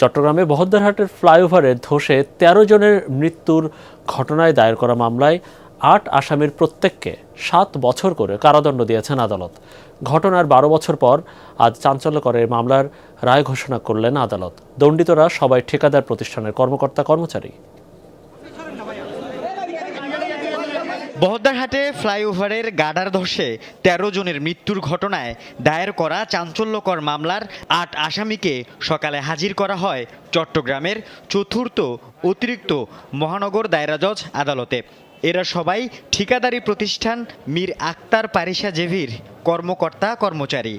চট্টগ্রামে বহদ্দারহাটের ফ্লাইওভারে ধসে ১৩ জনের মৃত্যুর ঘটনায় দায়ের করা মামলায় ৮ আসামির প্রত্যেককে ৭ বছর করে কারাদণ্ড দিয়েছেন আদালত। ঘটনার ১২ বছর পর আজ চাঞ্চল্যকর এই মামলার রায় ঘোষণা করলেন আদালত। দণ্ডিতরা সবাই ঠিকাদার প্রতিষ্ঠানের কর্মকর্তা-কর্মচারী। বহদ্দারহাটে ফ্লাইওভারের গার্ডার ধসে ১৩ জনের মৃত্যুর ঘটনায় দায়ের করা চাঞ্চল্যকর মামলার ৮ আসামিকে সকালে হাজির করা হয় চট্টগ্রামের চতুর্থ অতিরিক্ত মহানগর দায়রা জজ আদালতে। এরা সবাই ঠিকাদারি প্রতিষ্ঠান মীর আক্তার পারিশা জেভির কর্মকর্তা-কর্মচারী।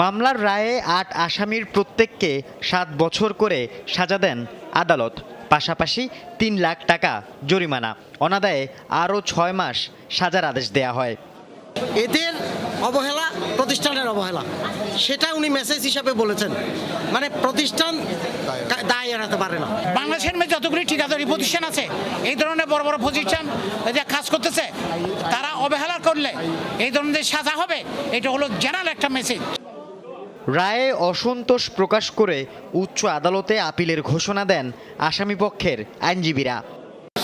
মামলার রায়ে ৮ আসামির প্রত্যেককে ৭ বছর করে সাজা দেন আদালত। পাশাপাশি ৩ লাখ টাকা জরিমানা, অনাদায়ে আরও ৬ মাস সাজার আদেশ দেয়া হয়। এদের অবহেলা প্রতিষ্ঠানের অবহেলা, সেটা উনি মেসেজ হিসাবে বলেছেন। মানে প্রতিষ্ঠান দায় এড়াতে পারে না। বাংলাদেশের মধ্যে যতগুলি ঠিকাদারি প্রতিষ্ঠান আছে, এই ধরনের বড় বড় প্রতিষ্ঠান যে কাজ করতেছে, তারা অবহেলা করলে এই ধরনের সাজা হবে। এটা হলো জেনারেল একটা মেসেজ। রায়ে অসন্তোষ প্রকাশ করে উচ্চ আদালতে আপিলের ঘোষণা দেন আসামিপক্ষের আইনজীবীরা।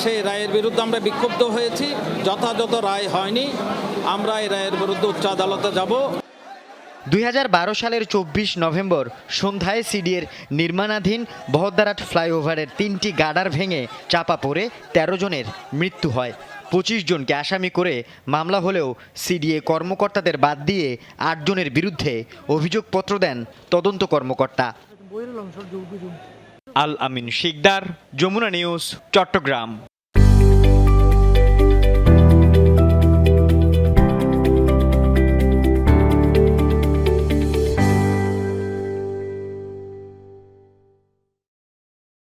সেই রায়ের বিরুদ্ধে আমরা বিক্ষুব্ধ হয়েছি, যথাযথ রায় হয়নি। আমরা এই রায়ের বিরুদ্ধে উচ্চ আদালতে যাব। ২০১২ সালের ২৪ নভেম্বর সন্ধ্যায় সিডিএর নির্মাণাধীন বহদ্দারহাট ফ্লাইওভারের ৩টি গার্ডার ভেঙে চাপা পড়ে ১৩ জনের মৃত্যু হয়। ২৫ জনকে আসামি করে মামলা হলেও সিডিএ কর্মকর্তাদের বাদ দিয়ে ৮ জনের বিরুদ্ধে অভিযোগপত্র দেন তদন্ত কর্মকর্তা। আল আমিন শিকদার, যমুনা নিউজ, চট্টগ্রাম।